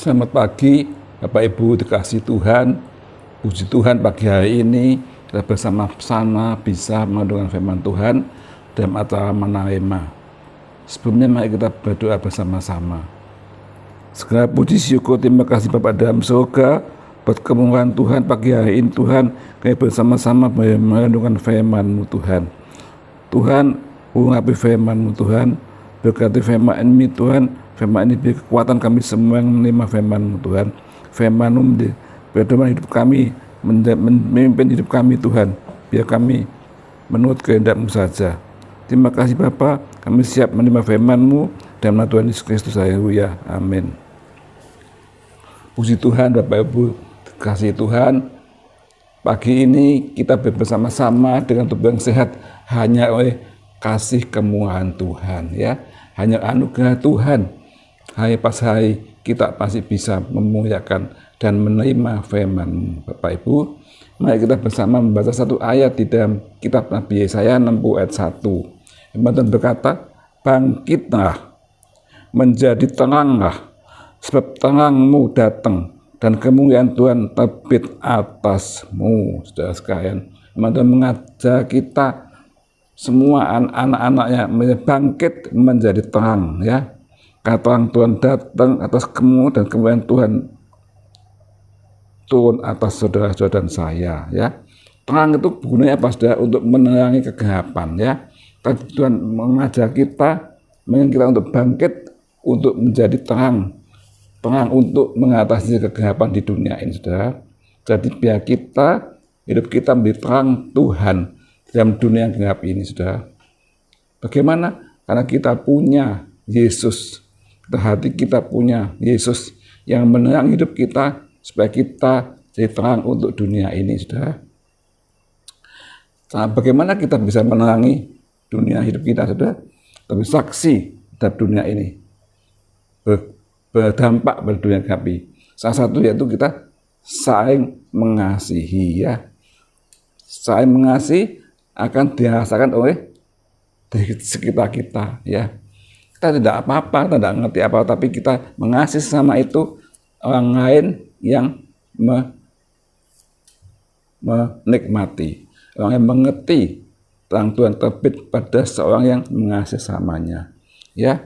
Selamat pagi, Bapak Ibu dikasih Tuhan. Puji Tuhan pagi hari ini kita bersama-sama bisa mendengarkan firman Tuhan dalam acara Manarema. Sebelumnya mari kita berdoa bersama-sama. Segala puji syukur terima kasih Bapak dalam surga buat kemurahan Tuhan pagi hari ini. Tuhan, kami bersama-sama mendengarkan firman-Mu Tuhan. Tuhan, urapi firman-Mu Tuhan, berkati firman ini Tuhan. Firman ini beri kekuatan kami semua yang menerima firman-Mu Tuhan. Firman-Mu berdoa hidup kami, memimpin hidup kami Tuhan. Biar kami menurut kehendak-Mu saja. Terima kasih Bapa, kami siap menerima firman-Mu dalam nama Tuhan Yesus Kristus. Haleluya. Amin. Puji Tuhan Bapak Ibu, kasih Tuhan. Pagi ini kita bersama-sama dengan tubuh yang sehat hanya oleh kasih kemurahan Tuhan, ya. Hanya anugerah Tuhan. Hari pas hari kita pasti bisa memuliakan dan menerima firman Bapak Ibu. Mari kita bersama membaca satu ayat di dalam kitab Nabi Yesaya 60 ayat 1. Firman berkata, bangkitlah, menjadi teranglah, sebab terangmu datang dan kemuliaan Tuhan terbit atasmu. Saudara sekalian, firman mengajar kita semua anak-anaknya bangkit menjadi terang, ya. Karena terang Tuhan datang atas kamu dan kemuliaan Tuhan turun atas saudara-saudara dan saya, ya. Terang itu gunanya apa, saudara? Untuk menerangi kegelapan, ya. Tapi Tuhan mengajar kita, mengingat kita untuk bangkit, untuk menjadi terang untuk mengatasi kegelapan di dunia ini, saudara. Jadi biar kita, hidup kita menjadi terang Tuhan dalam dunia yang gelap ini, saudara. Bagaimana? Karena kita punya Yesus. Hati kita punya Yesus yang menerangi hidup kita supaya kita jadi terang untuk dunia ini, saudara. Nah, bagaimana kita bisa menerangi dunia hidup kita, saudara? Tapi saksi dalam dunia ini berdampak pada dunia gelap. Salah satu yaitu kita saling mengasihi, ya. Saling mengasihi akan dirasakan oleh di sekitar kita, ya. Kita tidak apa-apa, tidak ngerti apa, tapi kita mengasihi sama itu orang lain yang menikmati, orang yang mengerti terang Tuhan terbit pada seorang yang mengasihi samanya, ya.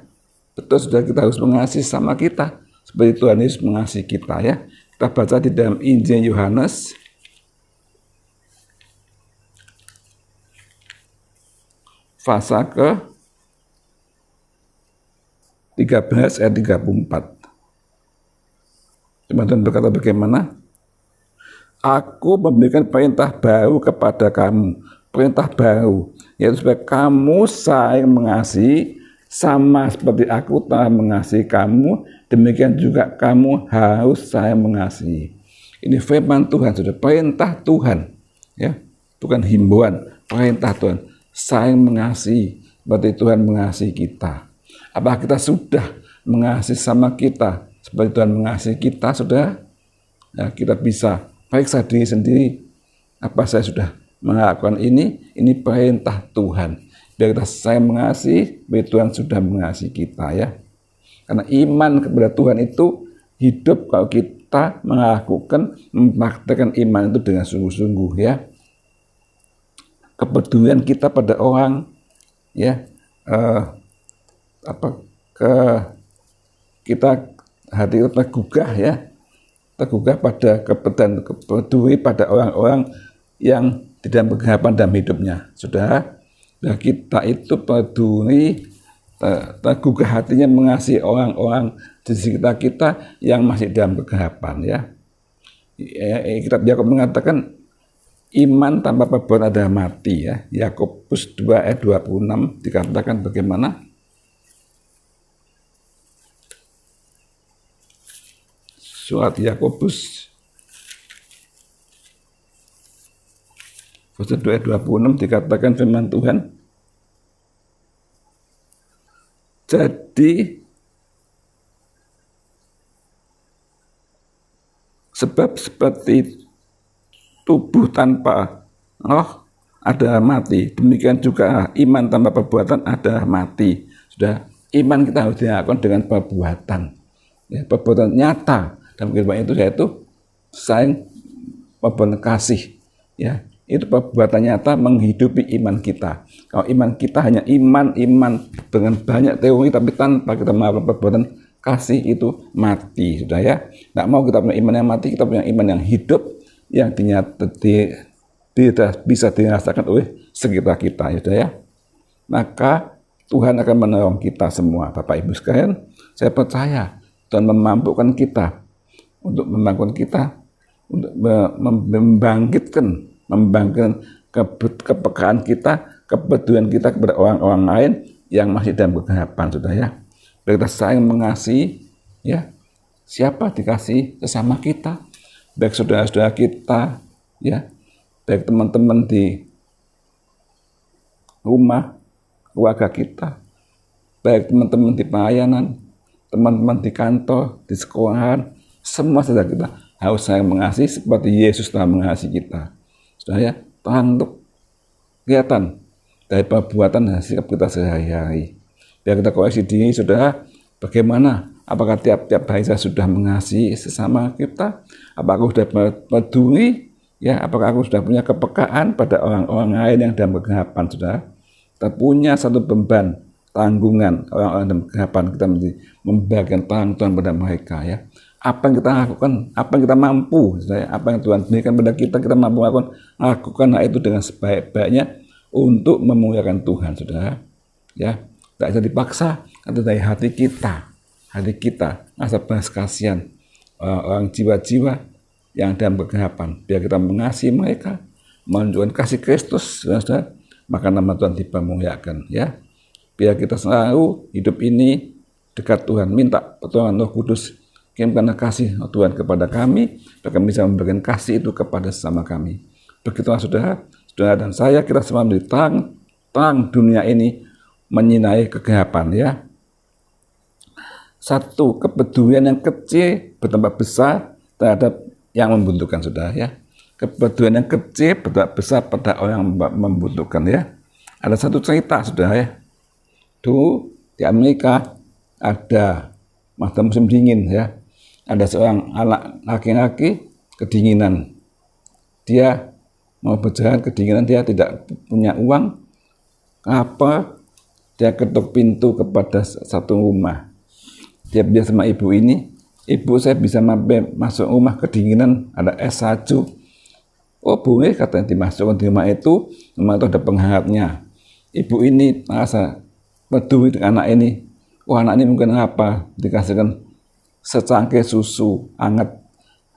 Betul, sudah kita harus mengasihi sama kita seperti Tuhan Yesus mengasihi kita, ya. Kita baca di dalam Injil Yohanes pasal ke 13 ayat 34. Tuhan berkata bagaimana? Aku memberikan perintah baru kepada kamu. Perintah baru, yaitu supaya kamu saling mengasihi sama seperti aku telah mengasihi kamu. Demikian juga kamu harus saling mengasihi. Ini firman Tuhan, sudah perintah Tuhan, ya. Bukan himbauan, perintah Tuhan. Saling mengasihi seperti Tuhan mengasihi kita. Apakah kita sudah mengasihi sama kita seperti Tuhan mengasihi kita, saudara? Ya, kita bisa periksa diri sendiri. Apa saya sudah melakukan ini? Ini perintah Tuhan. Biar kita saling mengasihi seperti Tuhan sudah mengasihi kita, ya. Karena iman kepada Tuhan itu hidup kalau kita melakukan, mempraktikkan iman itu dengan sungguh-sungguh, ya. Kepedulian kita pada orang, ya, kita hati kita tergugah, ya, tergugah pada kepeduli pada orang-orang yang tidak berkegelapan dalam hidupnya, saudara. Nah, kita itu peduli, tergugah hatinya mengasihi orang-orang di sekitar kita yang masih dalam kegelapan, ya. Kitab Yakobus mengatakan iman tanpa perbuatan adalah mati, ya. Yakobus 2 ayat 26 dikatakan bagaimana? Surat Yakobus pasal 2 ayat 26 dikatakan firman Tuhan, jadi sebab seperti tubuh tanpa roh adalah mati, demikian juga iman tanpa perbuatan adalah mati. Sudah, iman kita harus dilakukan dengan perbuatan. ya, perbuatan nyata dalam kehidupan itu, yaitu sayang, perbuatan kasih, ya. Itu perbuatan nyata menghidupi iman kita. Kalau iman kita hanya iman dengan banyak teori tapi tanpa kita melakukan perbuatan kasih, itu mati, sudah ya. Nggak mau kita punya iman yang mati, kita punya iman yang hidup, yang bisa dirasakan oleh sekitar kita, sudah ya. Maka Tuhan akan menolong kita semua, Bapak Ibu sekalian. Saya percaya Tuhan memampukan kita untuk membangkitkan kepekaan kita, kepedulian kita kepada orang-orang lain yang masih dalam kegelapan, sudah ya. Kita saling mengasihi, ya. Siapa dikasih? Sesama kita, baik saudara-saudara kita, ya, baik teman-teman di rumah, keluarga kita, baik teman-teman di pelayanan, teman-teman di kantor, di sekolahan, semua saudara kita harus saling mengasihi seperti Yesus telah mengasihi kita. Sudah ya, Tuhan untuk kelihatan dari perbuatan dan sikap kita sehari-hari. Biar kita koreksi diri, saudara, bagaimana? Apakah tiap-tiap hari saya sudah mengasihi sesama kita? Apakah aku sudah peduli? Ya, apakah aku sudah punya kepekaan pada orang-orang lain yang dalam kegelapan, saudara? Kita punya satu beban, tanggungan orang-orang dalam kegelapan, kita mesti membagikan tanggungan pada mereka, ya. Apa yang kita lakukan, apa yang kita mampu, apa yang Tuhan berikan pada kita mampu lakukan hal itu dengan sebaik-baiknya untuk memuliakan Tuhan, saudara. Ya, tidak bisa dipaksa, itu dari hati kita, rasa belas kasihan orang jiwa-jiwa yang dalam kegelapan. Biar kita mengasihi mereka, menunjukkan kasih Kristus, saudara, maka nama Tuhan dipermuliakan, ya. Biar kita selalu hidup ini dekat Tuhan, minta pertolongan Roh Kudus, kirimkanlah kasih Tuhan kepada kami, dan kami bisa memberikan kasih itu kepada sesama kami. Begitulah saudara dan saya, kita semua menjadi terang dunia ini menyinai kegelapan, ya. Satu, kepedulian yang kecil bertambah besar terhadap yang membutuhkan, saudara, ya. Kepedulian yang kecil bertambah besar pada orang yang membutuhkan, ya. Ada satu cerita, saudara, ya. Dulu di Amerika ada masa musim dingin, ya. Ada seorang anak laki-laki kedinginan. Dia mau berjalan kedinginan, dia tidak punya uang. Apa? Dia ketuk pintu kepada satu rumah. Dia bilang sama ibu ini, "Ibu, saya bisa masuk rumah kedinginan, ada es salju." "Oh boleh," katanya, dimasukkan di rumah itu ada penghangatnya. Ibu ini merasa peduli dengan anak ini. Oh, anak ini mungkin apa? Dikasihkan secangkir susu hangat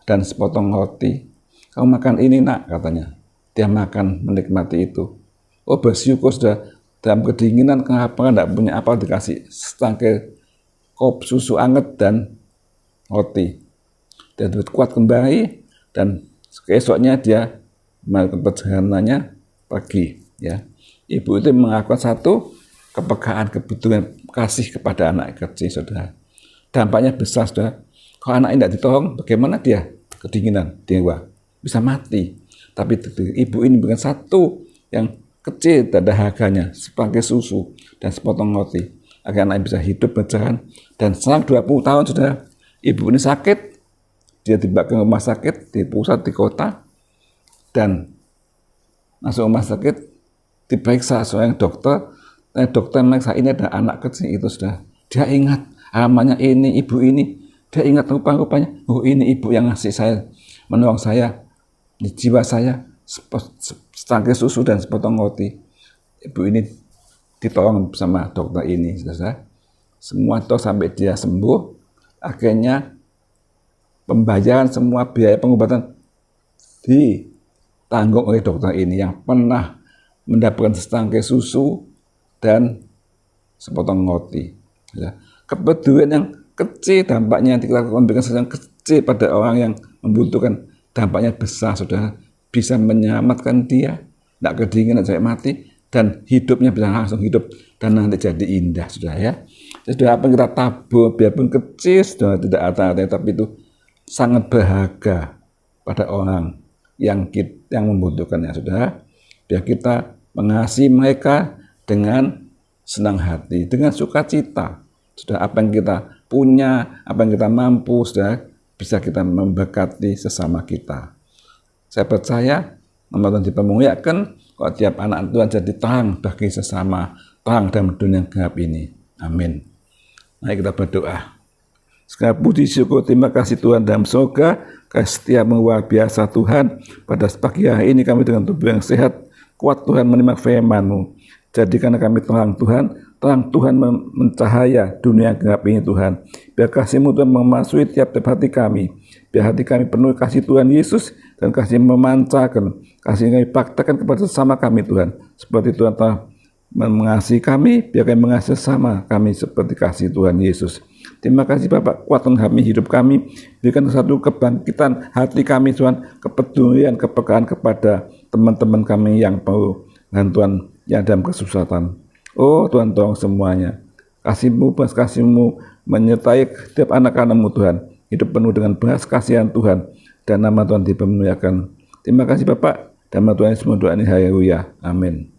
dan sepotong roti. "Kamu makan ini, Nak," katanya. Dia makan, menikmati itu. Oh, bersyukur sudah dalam kedinginan, kenapa tidak punya apa, dikasih secangkir kop susu hangat dan roti. Dia kuat kembali, dan keesoknya dia melakukan perjalanannya pagi, ya. Ibu itu melakukan satu kepekaan, kebutuhan kasih kepada anak kecil, saudara. Dampaknya besar, saudara. Kalau anak ini tidak ditolong, bagaimana dia kedinginan, dewa, bisa mati. Tapi ibu ini bukan satu yang kecil, tidak ada harganya, sepangkir susu dan sepotong roti, agar anak bisa hidup berjalan. Dan selama 20 tahun, saudara, ibu ini sakit, dia dibawa ke rumah sakit di pusat, di kota, dan masuk rumah sakit, diperiksa seorang dokter. Dokter meriksa, ini ada anak kecil itu, sudah. Dia ingat namanya ini, ibu ini. Dia ingat rupa-rupanya, oh ini ibu yang ngasih saya, menolong saya, di jiwa saya, secangkir susu dan sepotong roti. Ibu ini ditolong sama dokter ini, saudara. Semua itu sampai dia sembuh. Akhirnya pembayaran semua biaya pengobatan ditanggung oleh dokter ini yang pernah mendapatkan secangkir susu dan sepotong roti. Ya. Kepedulian yang kecil dampaknya, kita memberikan sesuatu yang kecil pada orang yang membutuhkan, dampaknya besar, saudara. Bisa menyelamatkan dia, tidak kedinginan sampai mati, dan hidupnya bisa langsung hidup, dan nanti jadi indah, saudara, ya. Saudara, apa yang kita tabur, biarpun kecil, saudara, tidak arti-arti, tapi itu sangat berharga pada orang yang membutuhkannya, saudara. Biar kita mengasihi mereka dengan senang hati, dengan sukacita. Sudah, apa yang kita punya, apa yang kita mampu, saudara, bisa kita memberkati sesama kita. Saya percaya nama Tuhan dipermuliakan kalau tiap anak Tuhan jadi terang bagi sesama, terang dalam dunia gelap ini. Amin. Mari kita berdoa. Segala puji syukur terima kasih Tuhan dalam surga, kasih setiamu luar biasa Tuhan. Pada pagi hari ini kami dengan tubuh yang sehat, kuat Tuhan menerima firman-Mu. Jadikan kami terang Tuhan mencahaya dunia gelap ini Tuhan. Biar kasih-Mu Tuhan memasuki tiap-tiap hati kami. Biar hati kami penuh kasih Tuhan Yesus dan kasih memancarkan, kasih kami praktekkan kepada sesama kami Tuhan. Seperti Tuhan telah mengasihi kami, biar kami mengasihi sesama kami seperti kasih Tuhan Yesus. Terima kasih Bapak, kuatkan kami, hidup kami, berikan satu kebangkitan hati kami Tuhan, kepedulian, kepekaan kepada teman-teman kami yang perlu bantuan yang dalam kesusahan. Oh Tuhan, tolong semuanya. Kasih-Mu menyertai setiap anak-anak-Mu Tuhan, hidup penuh dengan belas kasihan Tuhan, dan nama Tuhan dipermuliakan. Terima kasih Bapak, dan nama Tuhan Yesus doa ini, haleluya, amin.